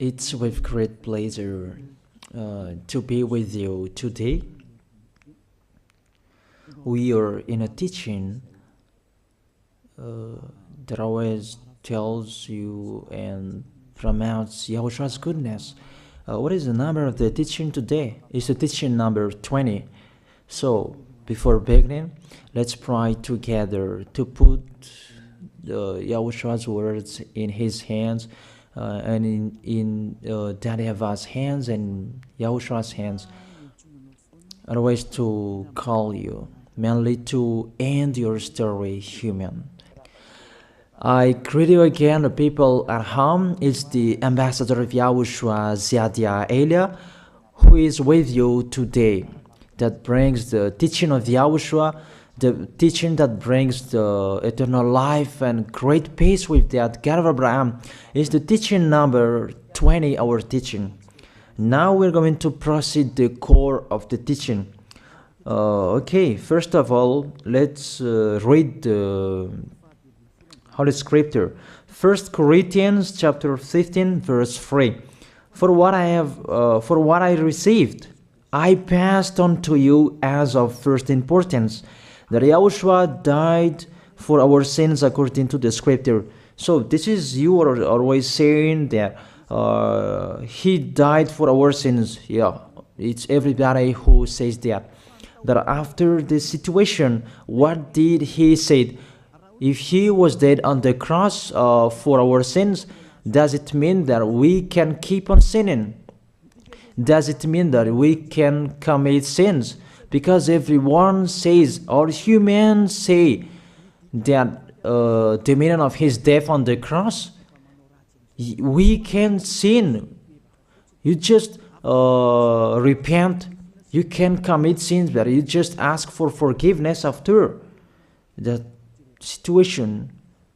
It's with great pleasure to be with you today. We are in a teaching that always tells you and promotes Yahoshua's goodness. What is the number of the teaching today? It's the teaching number 20. So, before beginning, let's pray together to put Yahoshua's words in his hands and in Daddy YAHVAH's hands and Yahoshua's hands. Otherwise, to call you, mainly to end your story human. I greet you again, the people at home. It's the ambassador of Yahushua, Ziadia Elia, who is with you today. That brings the teaching of Yahushua, the teaching that brings the eternal life and great peace with that God of Abraham. Is the teaching number 20, our teaching. Now we're going to proceed the core of the teaching. Okay, first of all, let's read the Holy Scripture. 1 Corinthians chapter 15, verse 3. For what I received, I passed on to you as of first importance, that Yahushua died for our sins according to the Scripture. So this is, you are always saying that he died for our sins. Yeah, it's everybody who says that. That after the situation, what did he say? If he was dead on the cross for our sins, does it mean that we can keep on sinning? Does it mean that we can commit sins? Because everyone says, or humans say, that the meaning of his death on the cross, we can sin. You just repent. You can commit sins, but you just ask for forgiveness after that situation.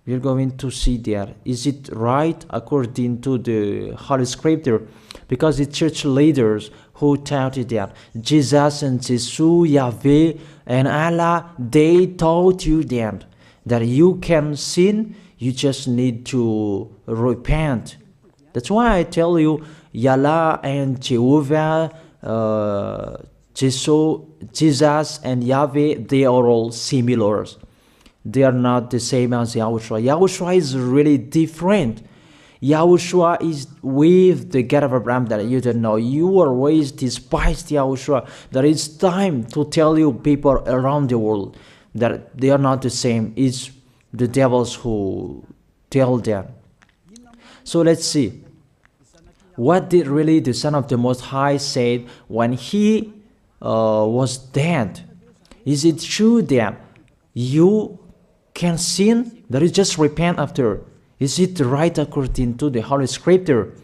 We're going to see there. Is it right according to the Holy Scripture? Because the church leaders who taught it that Jesus and Jesus, Yahweh and Allah, they taught you that you can sin, you just need to repent. That's why I tell you, Yahlah and Jehovah, Jesus and Yahweh, they are all similar. They are not the same as Yahushua. Yahushua is really different. Yahushua is with the God of Abraham that you don't know. You always despised Yahushua. That it's time to tell you people around the world that they are not the same. It's the devils who tell them. So let's see. What did really the Son of the Most High say when he was dead? Is it true that you can sin? That is just repent after. Is it right according to the Holy Scripture?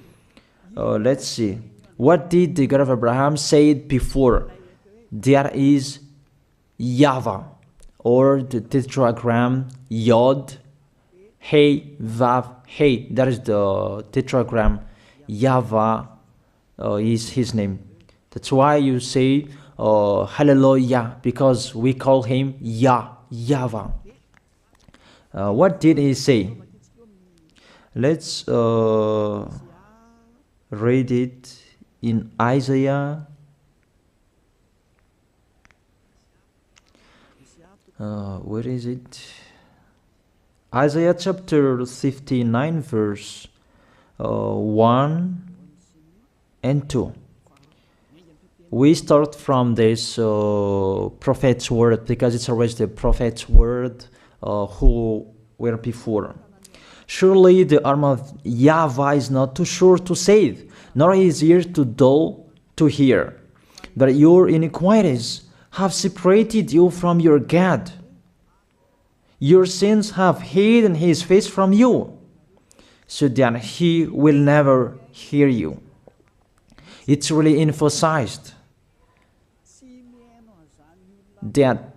Let's see. What did the God of Abraham say before? There is YAHVAH, or the tetragram Yod, Hey, Vav, Hey. That is the tetragram. YAHVAH is his name. That's why you say Hallelujah, because we call him YAHVAH. What did he say? Let's read it in Isaiah. Where is it? Isaiah chapter 59, verse 1 and 2. We start from this prophet's word, because it's always the prophet's word who were before. Surely the arm of YAHVAH is not too short to save, nor his ear too dull to hear. But your iniquities have separated you from your God. Your sins have hidden his face from you, so that he will never hear you. It's really emphasized that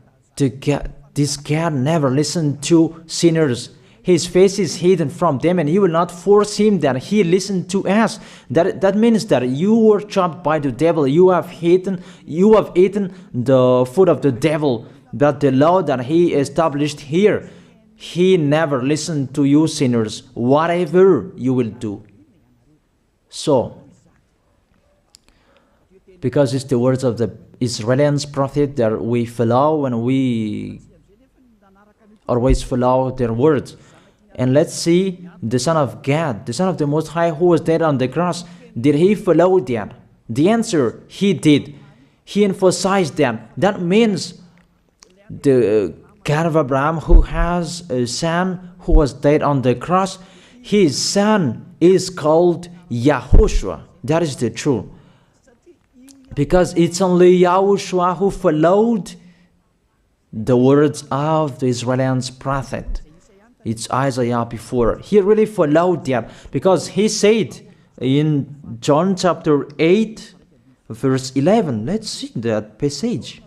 this God never listened to sinners. His face is hidden from them, and he will not force him that he listen to us. That means that you were trapped by the devil. You have eaten the food of the devil. But the law that he established here, he never listened to you sinners, whatever you will do. So, because it's the words of the Israeli prophet that we follow, and we always follow their words. And let's see the Son of God, the Son of the Most High, who was dead on the cross. Did he follow that? The answer, he did. He emphasized that. That means the God of Abraham, who has a son who was dead on the cross, his son is called YAHOSHUAH. That is the truth. Because it's only YAHOSHUAH who followed the words of the Israeli prophet. It's Isaiah before. He really followed that, because he said in John chapter 8, verse 11. Let's see that passage.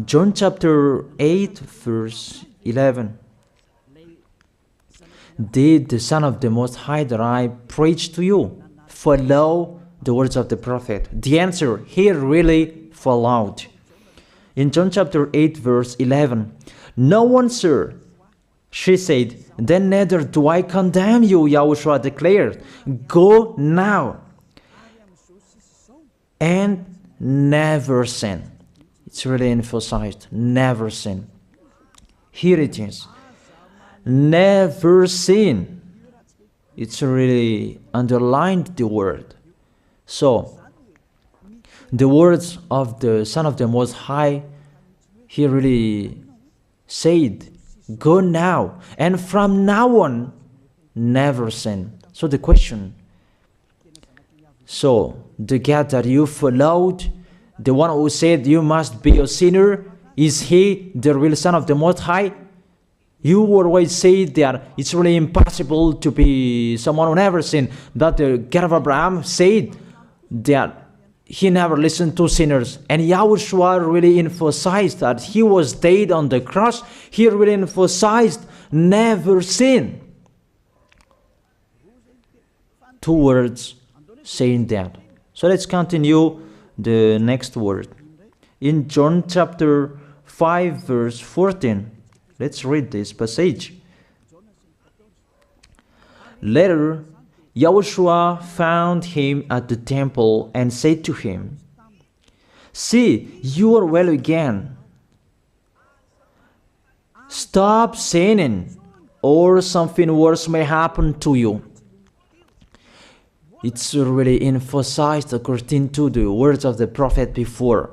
John chapter 8, verse 11. Did the Son of the Most High that I preach to you follow the words of the prophet? The answer, he really followed. In John chapter 8, verse 11, "No one, sir," she said, "then neither do I condemn you," YAHOSHUAH declared. "Go now and never sin." It's really emphasized, never sin. Here it is. Never sin. It's really underlined the word. So, the words of the Son of the Most High, he really said, go now, and from now on, never sin. So the question, so the God that you followed, the one who said you must be a sinner, is he the real Son of the Most High? You always say that it's really impossible to be someone who never sinned. That the God of Abraham said that he never listened to sinners. And YAHOSHUAH really emphasized that he was dead on the cross. He really emphasized never sin. Two words saying that. So let's continue the next word. In John chapter 5, verse 14. Let's read this passage. Later, YAHOSHUAH found him at the temple and said to him, "See, you are well again. Stop sinning, or something worse may happen to you." It's really emphasized according to the words of the prophet before.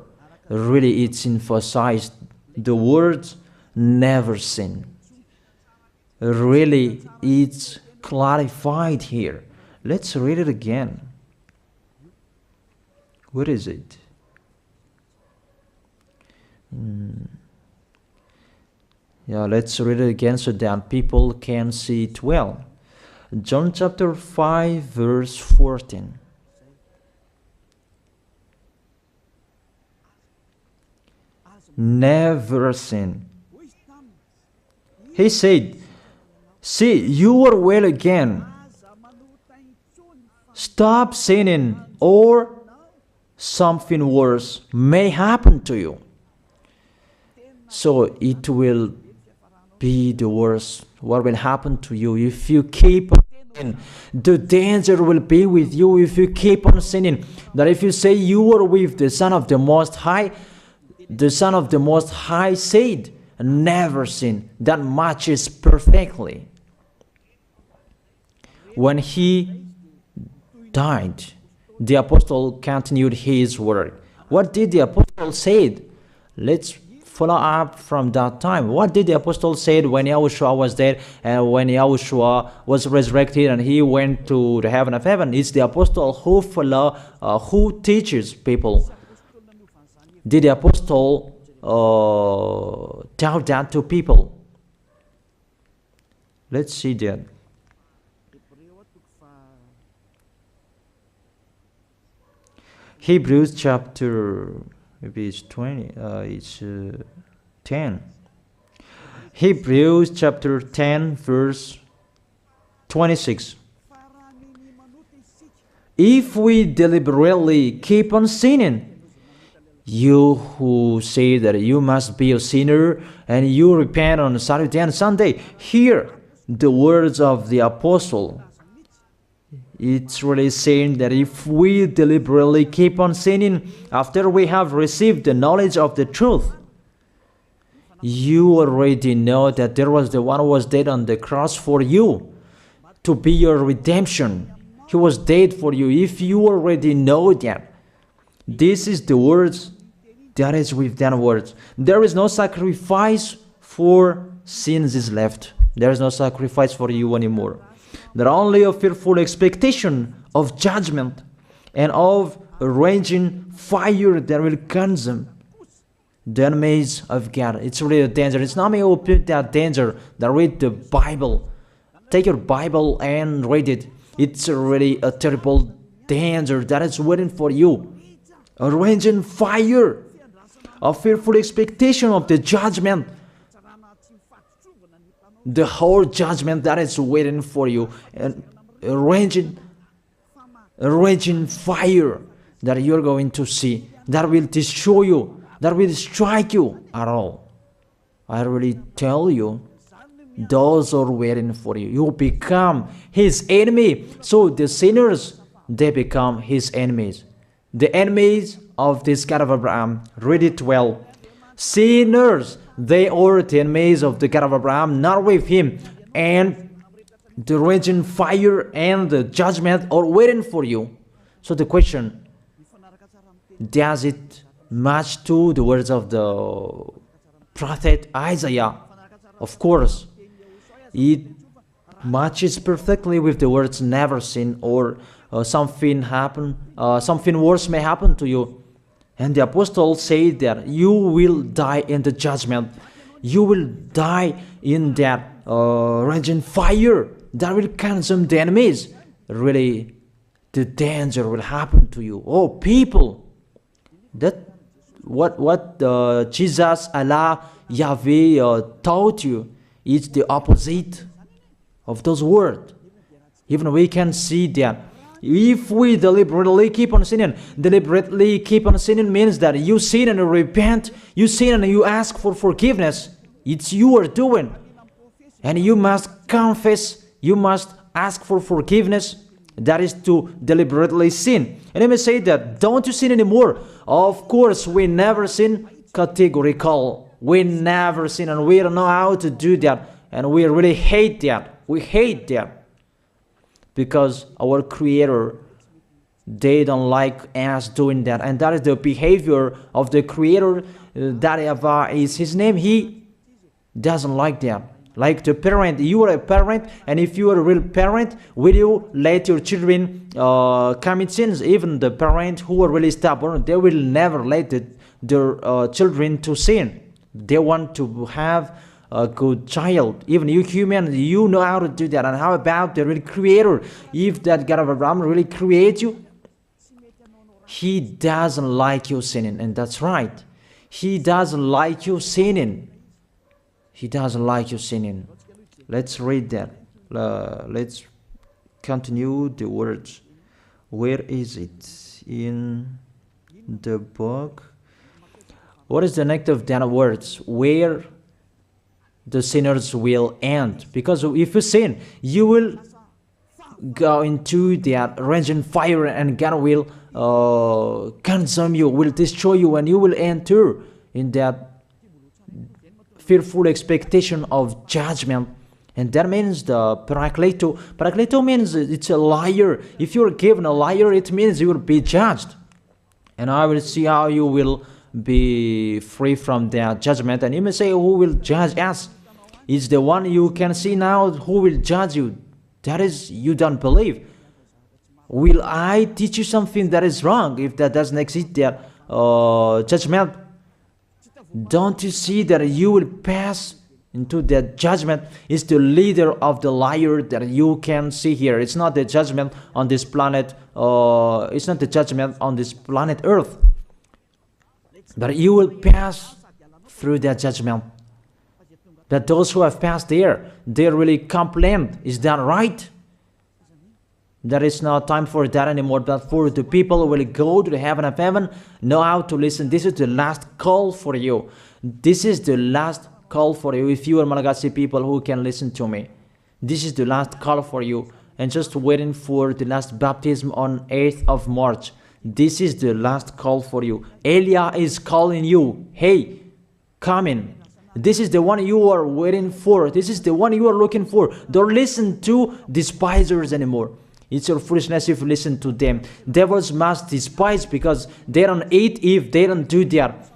Really, it's emphasized the words never sin. Really, it's clarified here. Let's read it again. Where is it? Yeah, let's read it again so that people can see it well. John chapter 5, verse 14. Never sin. He said, "See, you are well again. Stop sinning, or something worse may happen to you." So it will be the worst. What will happen to you if you keep on sinning? The danger will be with you if you keep on sinning. That if you say you are with the Son of the Most High, the Son of the Most High said, never sin. That matches perfectly. When he died, the apostle continued his work. What did the apostle say? Let's follow up from that time. What did the apostle say when YAHOSHUAH was dead and when YAHOSHUAH was resurrected and he went to the heaven of heaven? It's the apostle who teaches people. Did the apostle tell that to people? Let's see that. Hebrews chapter, maybe it's 20, it's 10. Hebrews chapter 10, verse 26. If we deliberately keep on sinning, you who say that you must be a sinner and you repent on Saturday and Sunday, here the words of the apostle. It's really saying that if we deliberately keep on sinning after we have received the knowledge of the truth, you already know that there was the one who was dead on the cross for you to be your redemption. He was dead for you. If you already know that, this is the words that is with that words. There is no sacrifice for sins is left. There is no sacrifice for you anymore. There are only a fearful expectation of judgment and of a raging fire that will consume the enemies of God. It's really a danger. It's not me who put that danger that read the Bible. Take your Bible and read it. It's really a terrible danger that is waiting for you. A raging fire, a fearful expectation of the judgment. The whole judgment that is waiting for you, and a raging fire that you're going to see, that will destroy you, that will strike you at all. I really tell you, those are waiting for you. You become his enemy. So the sinners, they become his enemies. The enemies of this God of Abraham. Read it well. Sinners, they are the enemies of the God of Abraham, not with him. And the raging fire and the judgment are waiting for you. So the question, does it match to the words of the prophet Isaiah? Of course, it matches perfectly with the words never sin, or something worse may happen to you. And the apostle said that you will die in the judgment. You will die in that raging fire that will consume the enemies. Really, the danger will happen to you. Oh, people, that what Jesus, Allah, Yahweh taught you is the opposite of those words. Even we can see that. If we deliberately keep on sinning means that you sin and you repent, you sin and you ask for forgiveness. It's you are doing. And you must confess, you must ask for forgiveness. That is to deliberately sin. And let me say that, don't you sin anymore. Of course, we never sin categorical. We never sin, and we don't know how to do that. And we really hate that. We hate that. Because our Creator, they don't like us doing that. And that is the behavior of the Creator. That YAHVAH is his name. He doesn't like that. Like the parent, you are a parent, and if you are a real parent, will you let your children commit sins? Even the parent who are really stubborn, they will never let their children to sin. They want to have a good child. Even you human, you know how to do that. And how about the real Creator? If that God of Abraham really creates you, he doesn't like you sinning. And that's right. He doesn't like you sinning. He doesn't like you sinning. Let's read that. Let's continue the words. Where is it? In the book. What is the next of that words? Where the sinners will end. Because if you sin, you will go into that raging fire, and God will consume you, will destroy you, and you will enter in that fearful expectation of judgment. And that means the parakleto. Parakleto means it's a liar. If you're given a liar, it means you will be judged. And I will see how you will be free from that judgment. And you may say, who will judge us? It's the one you can see now who will judge you. That is, you don't believe. Will I teach you something that is wrong if that doesn't exist there? Judgment. Don't you see that you will pass into that judgment? Is the leader of the liar that you can see here. It's not the judgment on this planet. It's not the judgment on this planet Earth. But you will pass through that judgment. That those who have passed there, they really complain. Is that right? There is no time for that anymore, but for the people who will go to the heaven of heaven, know how to listen. This is the last call for you. This is the last call for you. If you are Malagasy people who can listen to me, This is the last call for you. And just waiting for the last baptism on 8th of March. This is the last call for you. Elia is calling you. Hey, come in. This is the one you are waiting for. This is the one you are looking for. Don't listen to despisers anymore. It's your foolishness if you listen to them. Devils must despise because they don't eat if they don't do that.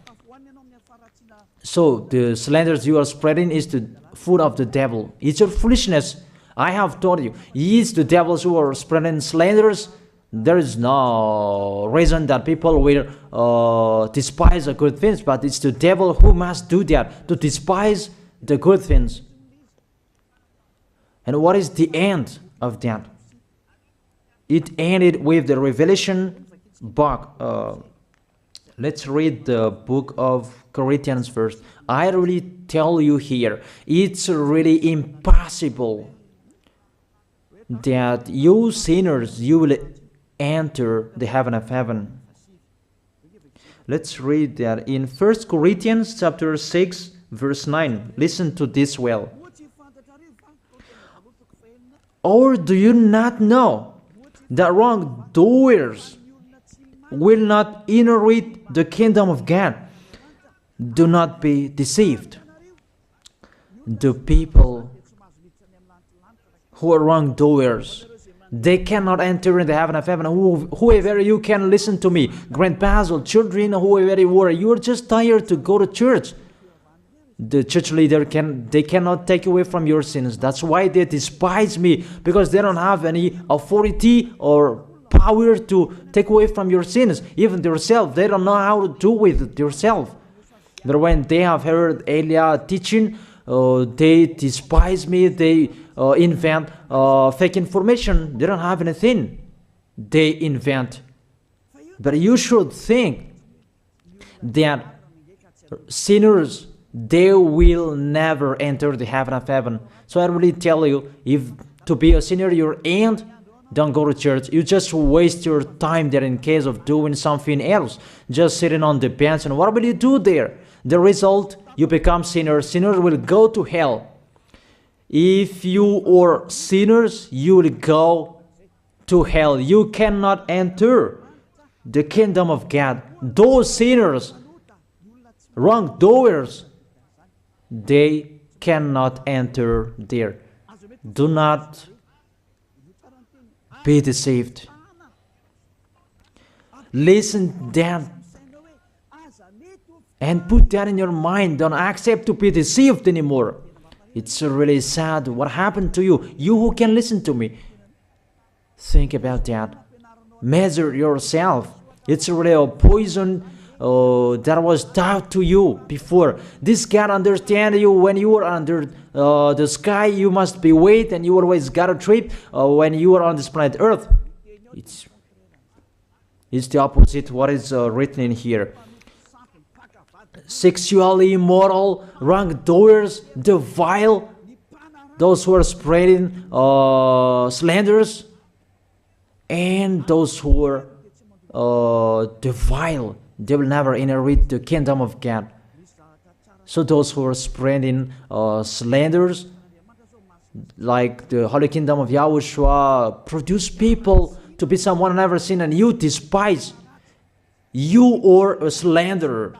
So the slanders you are spreading is the food of the devil. It's your foolishness. I have told you, it's the devils who are spreading slanders. There is no reason that people will despise the good things, but it's the devil who must do that, to despise the good things. And what is the end of that? It ended with the Revelation book. Let's read the book of Corinthians first. I really tell you here, it's really impossible that you sinners, you will enter the heaven of heaven. Let's read that in 1 Corinthians chapter 6 verse 9. Listen to this well. Or do you not know that wrongdoers will not inherit the kingdom of God? Do not be deceived. The people who are wrongdoers, they cannot enter in the heaven of heaven. Whoever you can listen to me, grandpas or children, whoever you are, you are just tired to go to church. The church leader they cannot take away from your sins. That's why they despise me, because they don't have any authority or power to take away from your sins. Even themselves, they don't know how to do with it themselves. But when they have heard Elia teaching, they despise me. They invent fake information. They don't have anything. They invent. But you should think that sinners, they will never enter the heaven of heaven. So I really tell you, if to be a sinner you're in, don't go to church. You just waste your time there in case of doing something else. Just sitting on the bench, and what will you do there? The result, you become sinners. Sinners will go to hell. If you are sinners, you will go to hell. You cannot enter the kingdom of God. Those sinners, wrongdoers, they cannot enter there. Do not be deceived. Listen then and put that in your mind. Don't accept to be deceived anymore. It's really sad what happened to you. You who can listen to me, think about that. Measure yourself. It's really a poison that was taught to you before. This God understand you when you are under the sky. You must be weight, and you always got a trip when you are on this planet Earth. It's the opposite what is written in here. Sexually immoral, wrongdoers, the vile, those who are spreading slanders, and those who are the vile, they will never inherit the kingdom of God. So those who are spreading slanders, like the Holy Kingdom of YAHOSHUAH, produce people to be someone never seen, and you despise. You are a slanderer.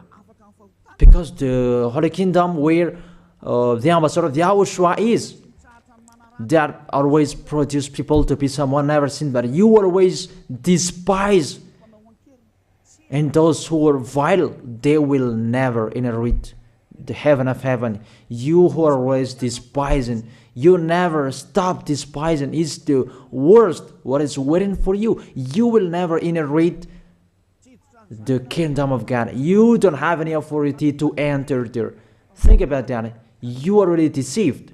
Because the Holy Kingdom where the ambassador of YAHOSHUAH is, that always produce people to be someone never seen, but you always despise. And those who are vile, they will never inherit the heaven of heaven. You who are always despising, you never stop despising. It's the worst what is waiting for you. You will never inherit the kingdom of God. You don't have any authority to enter there. Think about that. You are already deceived.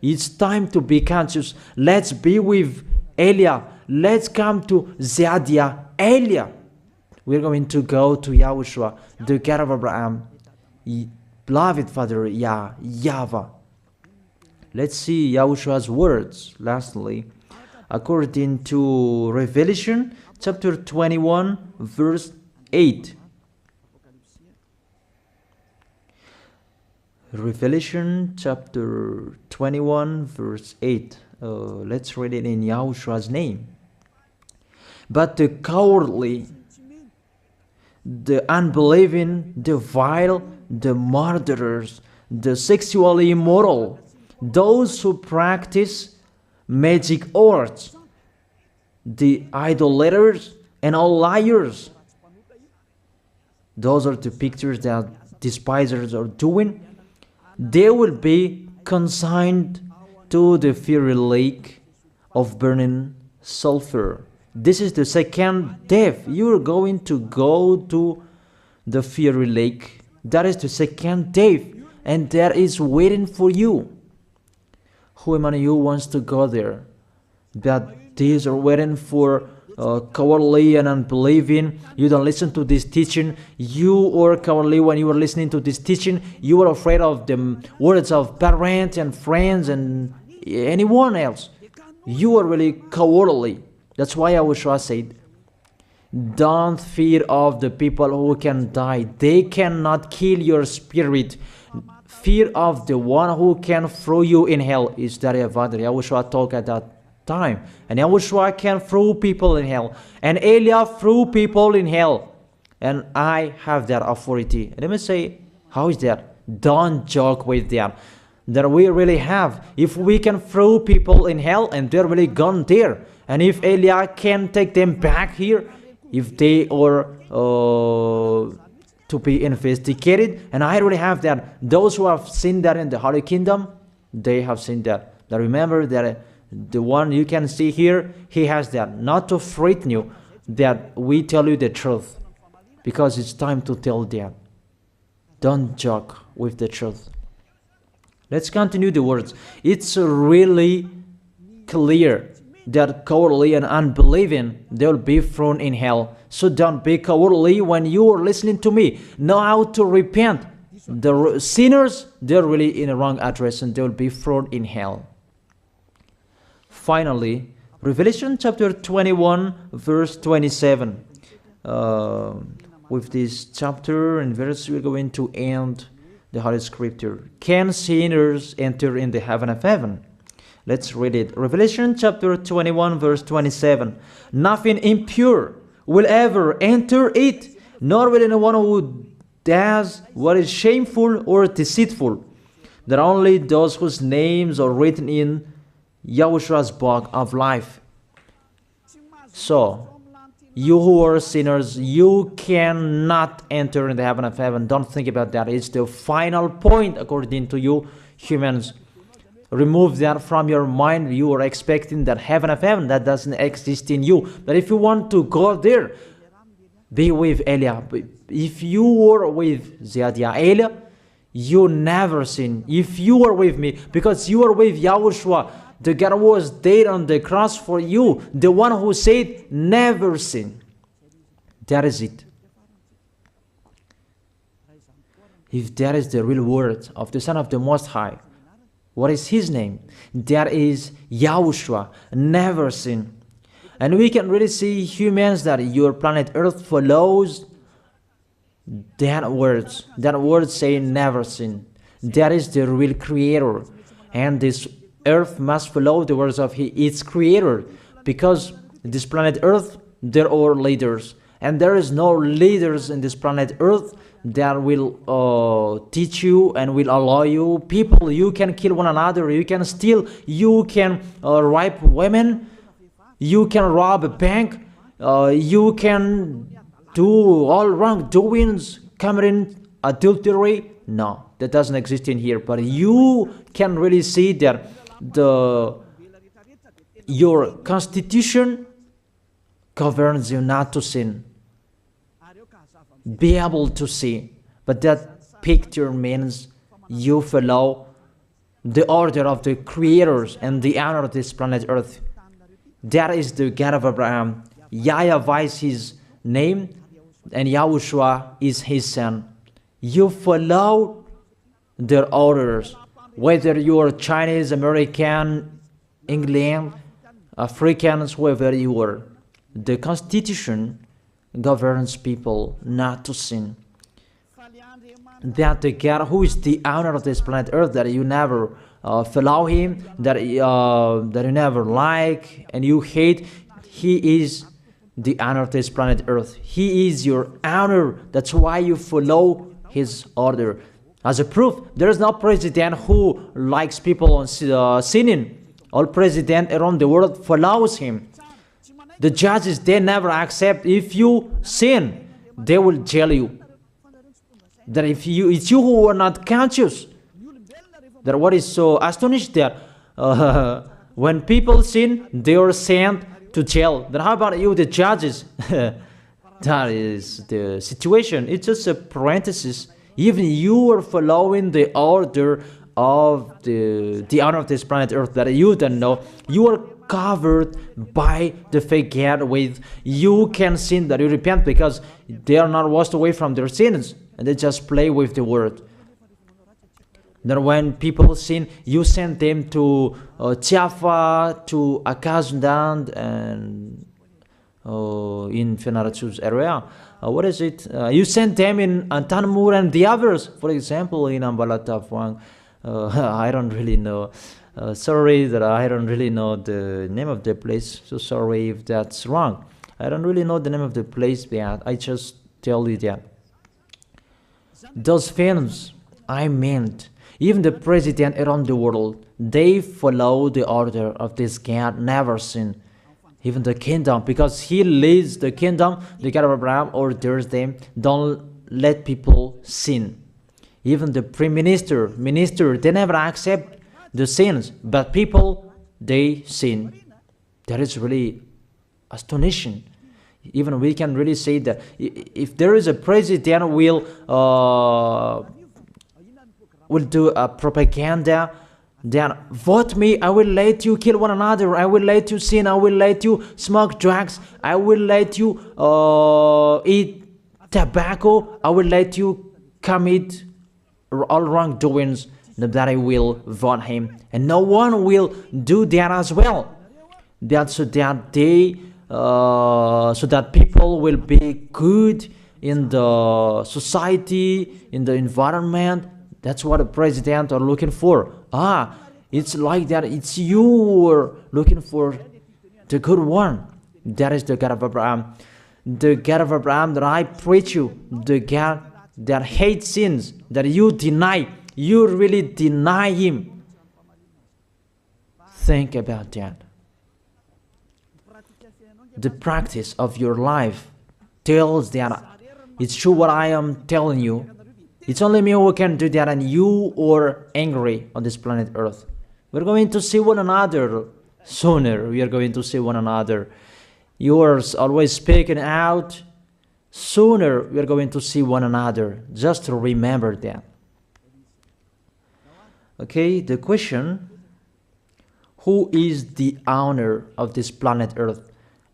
It's time to be conscious. Let's be with Elia. Let's come to Zadiah. Elia. We're going to go to YAHOSHUAH, the God of Abraham, beloved Father YAHVAH. Let's see YAHOSHUAH's words. Lastly, according to Revelation chapter 21 verse 8. Revelation chapter 21 verse 8. Let's read it in Yahoshua's name. But the cowardly, the unbelieving, the vile, the murderers, the sexually immoral, those who practice magic arts, the idolaters, and all liars. Those are the pictures that despisers are doing. They will be consigned to the fiery lake of burning sulfur. This is the second death. You are going to go to the fiery lake. That is the second death, and that is waiting for you. Who among you wants to go there? That these are waiting for cowardly and unbelieving. You don't listen to this teaching. You are cowardly when you are listening to this teaching. You are afraid of the words of parents and friends and anyone else. You are really cowardly. That's why YAHOSHUAH said, don't fear of the people who can die. They cannot kill your spirit. Fear of the one who can throw you in hell. Is that YAHOSHUAH talked at that time. And YAHOSHUAH can throw people in hell. And Elia threw people in hell. And I have that authority. And let me say, how is that? Don't joke with that. That we really have. If we can throw people in hell and they're really gone there. And if Elia can take them back here, if they are to be investigated, and I already have that. Those who have seen that in the Holy Kingdom, they have seen that. Now remember that the one you can see here, he has that. Not to frighten you, that we tell you the truth, because it's time to tell that. Don't joke with the truth. Let's continue the words. It's really clear that cowardly and unbelieving, they'll be thrown in hell. So don't be cowardly when you are listening to me. Know how to repent. The sinners, they're really in the wrong address and they'll be thrown in hell. Finally, Revelation chapter 21, verse 27. With this chapter and verse, we're going to end the Holy Scripture. Can sinners enter in the heaven of heaven? Let's read it. Revelation chapter 21, verse 27. Nothing impure will ever enter it, nor will anyone who does what is shameful or deceitful. That only those whose names are written in YAHOSHUAH's book of life. So, you who are sinners, you cannot enter in the heaven of heaven. Don't think about that. It's the final point according to you humans. Remove that from your mind. You are expecting that heaven of heaven that doesn't exist in you. But if you want to go there, be with Elia. If you were with Elia, you never sin. If you are with me, because you are with YAHOSHUAH, the God was dead on the cross for you, the one who said never sin. That is it. If that is the real word of the Son of the Most High, what is his name? That is YAHOSHUAH, never sin. And we can really see humans that your planet Earth follows that words. That word saying never sin. That is the real creator. And this Earth must follow the words of its creator. Because this planet Earth, there are leaders. And there is no leaders in this planet Earth that will teach you and will allow you. People, you can kill one another, you can steal, you can rape women, you can rob a bank, you can do all wrongdoings, committing adultery. No, that doesn't exist in here. But you can really see that your constitution governs you not to sin. Be able to see. But that picture means you follow the order of the creators and the honor of this planet Earth. That is the God of Abraham. YAHVAH is his name, and YAHOSHUAH is his son. You follow their orders, whether you are Chinese, American, England, Africans, whoever you are. The Constitution governs people not to sin. that the God who is the owner of this planet Earth, that you never follow him, that you never like and you hate, he is the owner of this planet Earth. He is your owner. That's why you follow his order. As a proof, there is no president who likes people on sinning. All president around the world follows him. The judges, they never accept if you sin, they will jail you. That if it's you who are not conscious. That what is so astonished that when people sin, they are sent to jail. Then how about you, the judges? That is the situation. It's just a parenthesis. Even you are following the order of the owner of this planet Earth that you don't know. You are covered by the fake God with you can sin, that you repent, because they are not washed away from their sins and they just play with the word. Then when people sin, you send them to YAHVAH, to Akazundand, and in Fenarachu's area. What is it? You send them in Antanmur and the others. For example, in Ambalatafwang, I don't really know. Sorry that I don't really know the name of the place. So sorry if that's wrong. I don't really know the name of the place, but I just tell you that. Those films, I meant, even the president around the world, they follow the order of this God, never sin. Even the kingdom, because he leads the kingdom, the God of Abraham orders them, don't let people sin. Even the prime minister, they never accept the sins, but people, they sin. That is really astonishing. Even we can really say that if there is a president will do a propaganda, then vote me, I will let you kill one another, I will let you sin, I will let you smoke drugs, I will let you eat tobacco, I will let you commit all wrongdoings, that I will vote him. And no one will do that as well. That's so that so that people will be good in the society, in the environment. That's what the president are looking for. It's like that. It's you who are looking for the good one. That is the God of Abraham. The God of Abraham that I preach you. The God that hates sins, that you deny. You really deny him. Think about that. The practice of your life tells that it's true what I am telling you. It's only me who can do that, and you are angry on this planet Earth. We're going to see one another sooner. We are going to see one another. You are always speaking out. Sooner we are going to see one another. Just remember that. Okay, the question: who is the owner of this planet Earth?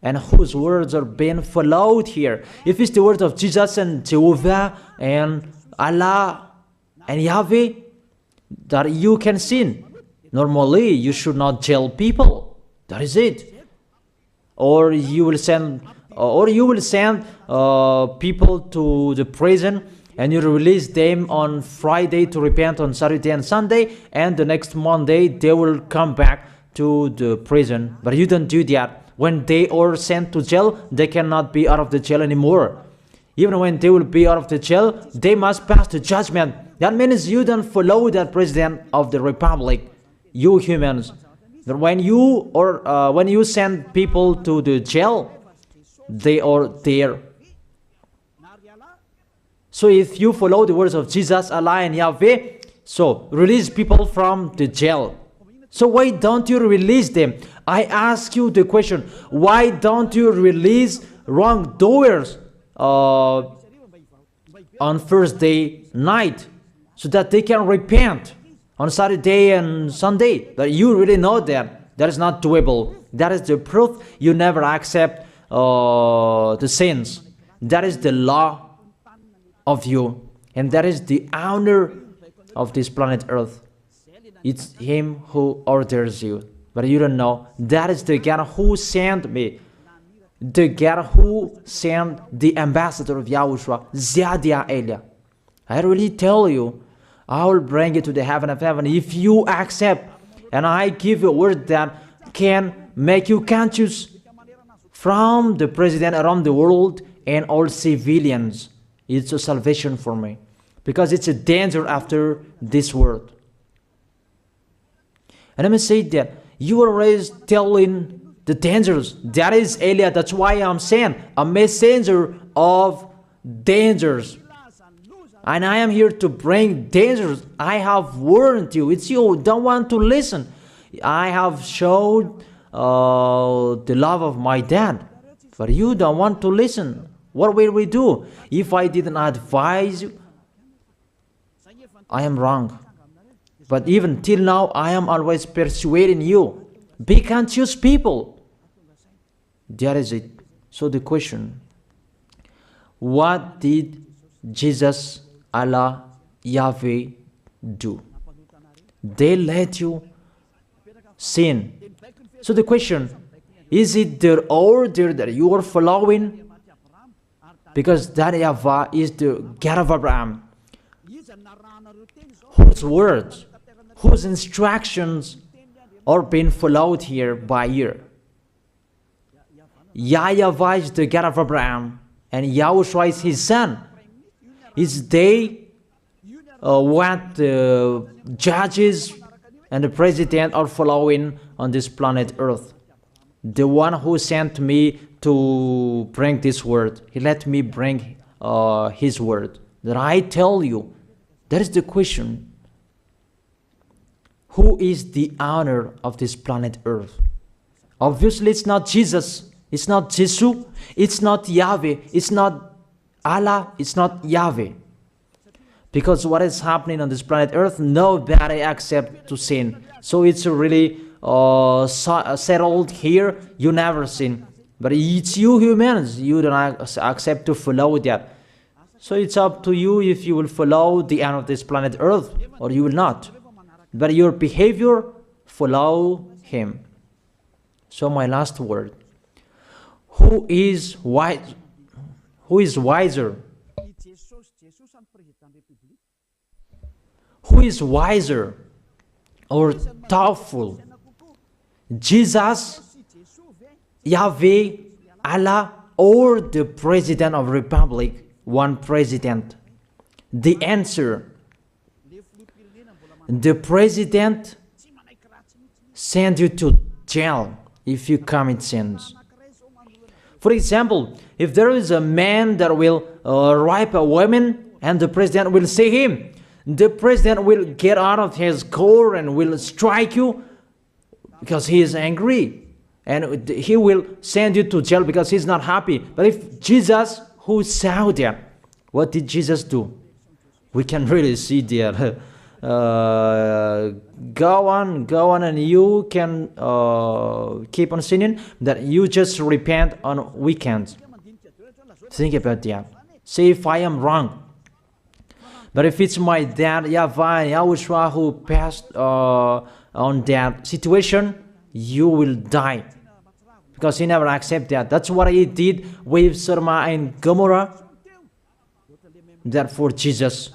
And whose words are being followed here? If it's the word of Jesus and Jehovah and Allah and Yahweh, that you can sin. Normally, you should not jail people. That is it. Or you will send, people to the prison, and you release them on Friday to repent on Saturday and Sunday, and the next Monday they will come back to the prison. But you don't do that. When they are sent to jail, they cannot be out of the jail anymore. Even when they will be out of the jail, they must pass the judgment. That means you don't follow that president of the republic, you humans. That when you send people to the jail, they are there. So if you follow the words of Jesus, Allah and Yahweh, so release people from the jail. So why don't you release them? I ask you the question, why don't you release wrongdoers on Thursday night so that they can repent on Saturday and Sunday? But you really know that that is not doable. That is the proof you never accept the sins. That is the law of you, and that is the owner of this planet Earth. It's him who orders you, but you don't know. That is the God who sent me, the God who sent the ambassador of Yahushua, Zadia Elia. I really tell you, I will bring you to the heaven of heaven if you accept. And I give you a word that can make you conscious from the president around the world and all civilians. It's a salvation for me. Because it's a danger after this world. And let me say that you are always telling the dangers. That is Elia. That's why I'm saying a messenger of dangers. And I am here to bring dangers. I have warned you. It's you don't want to listen. I have showed the love of my dad. But you don't want to listen. What will we do? If I didn't advise you, I am wrong. But even till now, I am always persuading you. Be conscious people. That is it. So the question, what did Jesus, Allah, Yahweh do? They let you sin. So the question, is it their order that you are following? Because that YAHVAH is the God of Abraham, whose words, whose instructions are being followed here by year. YAHVAH is the God of Abraham, and YAHOSHUAH is his son. Is they what the judges and the president are following on this planet Earth. The one who sent me to bring this word, he let me bring his word. That I tell you, that is the question. Who is the owner of this planet Earth? Obviously, it's not Jesus. It's not Jesus. It's not Yahweh. It's not Allah. It's not Yahweh. Because what is happening on this planet Earth, nobody accepts to sin. So it's really settled here. You never sin. But it's you humans. You don't accept to follow that. So it's up to you if you will follow the end of this planet Earth or you will not. But your behavior, follow him. So my last word. Who is wise? Who is wiser? Who is wiser or thoughtful? Jesus, Yahweh, Allah, or the President of Republic? One president. The answer. The president sends you to jail if you commit sins. For example, if there is a man that will rape a woman and the president will see him, the president will get out of his car and will strike you because he is angry. And he will send you to jail because he's not happy. But if Jesus, who saw that, what did Jesus do? We can really see that. Go on, and you can keep on sinning, that you just repent on weekends. Think about that. See if I am wrong. But if it's my dad, YAHVAH, YAHOSHUAH, who passed on that situation, you will die. Because he never accepted that. That's what he did with Sodom and Gomorrah. Therefore, Jesus,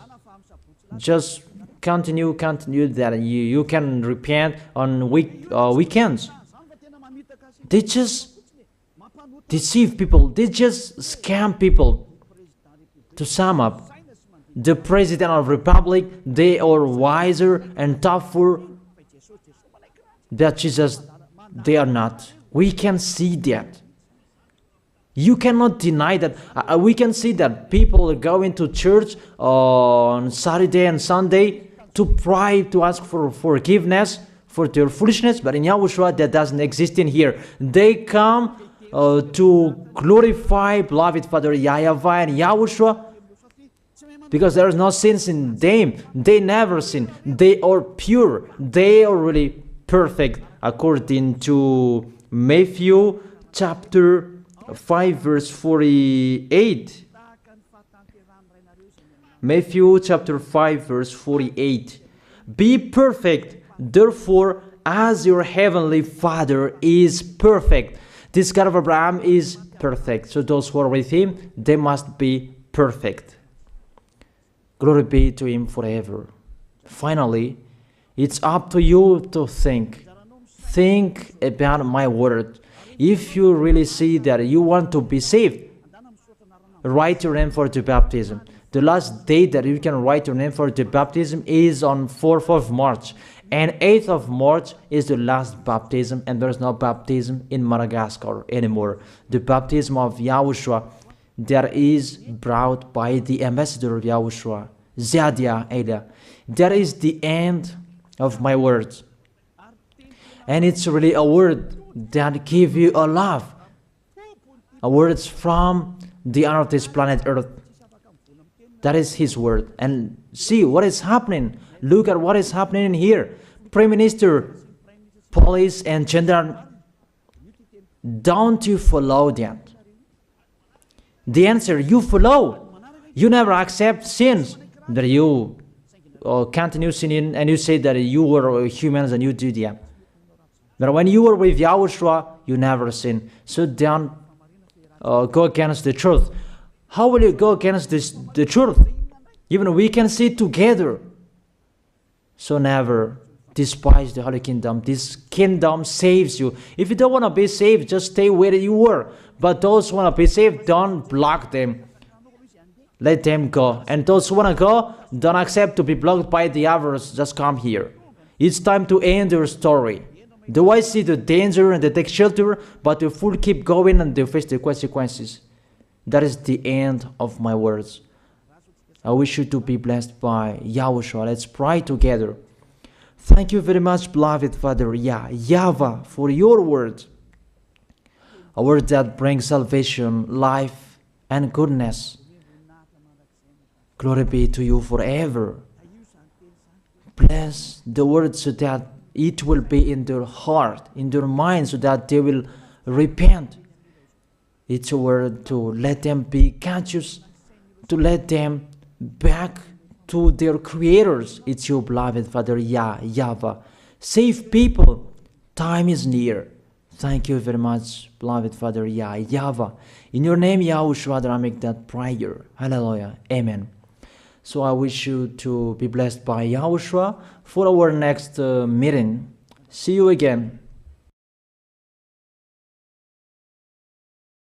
just continue that you can repent on weekends. They just deceive people. They just scam people. To sum up, the President of Republic, they are wiser and tougher than Jesus. They are not. We can see that. You cannot deny that. We can see that people are going to church on Saturday and Sunday to pray, to ask for forgiveness for their foolishness. But in YAHOSHUAH, that doesn't exist in here. They come to glorify beloved Father YAHVAH and YAHOSHUAH because there is no sins in them. They never sin. They are pure. They are really perfect according to Matthew chapter 5 verse 48. Matthew chapter 5 verse 48. Be perfect, therefore, as your heavenly Father is perfect. This God of Abraham is perfect. So those who are with him, they must be perfect. Glory be to Him forever. Finally, it's up to you to think. Think about my word. If you really see that you want to be saved, write your name for the baptism. The last day that you can write your name for the baptism is on 4th of March. And 8th of March is the last baptism, and there's no baptism in Madagascar anymore. The baptism of Yahushua that is brought by the ambassador of Yahushua, Zadia Ada. That is the end of my words. And it's really a word that gives you a love. A word from the honor of this planet Earth. That is His word. And see what is happening. Look at what is happening here. Prime Minister, police, and gendarme, don't you follow that? The answer, you follow. You never accept sins. That you continue sinning and you say that you were humans and you do that. But when you were with Yahushua, you never sin. So don't go against the truth. How will you go against the truth? Even we can see together. So never despise the Holy Kingdom. This kingdom saves you. If you don't want to be saved, just stay where you were. But those who want to be saved, don't block them. Let them go. And those who want to go, don't accept to be blocked by the others. Just come here. It's time to end your story. Do I see the danger and they take shelter, but the fool keep going and they face the consequences? That is the end of my words. I wish you to be blessed by Yahushua. Let's pray together. Thank you very much, beloved Father YAHVAH, for your word. A word that brings salvation, life, and goodness. Glory be to you forever. Bless the word so that it will be in their heart, in their mind, so that they will repent. It's a word to let them be conscious, to let them back to their creators. It's your beloved Father YAHVAH. Save people. Time is near. Thank you very much, beloved Father YAHVAH. In your name, Yahushua, that I make that prayer. Hallelujah. Amen. So I wish you to be blessed by Yahushua for our next meeting. See you again.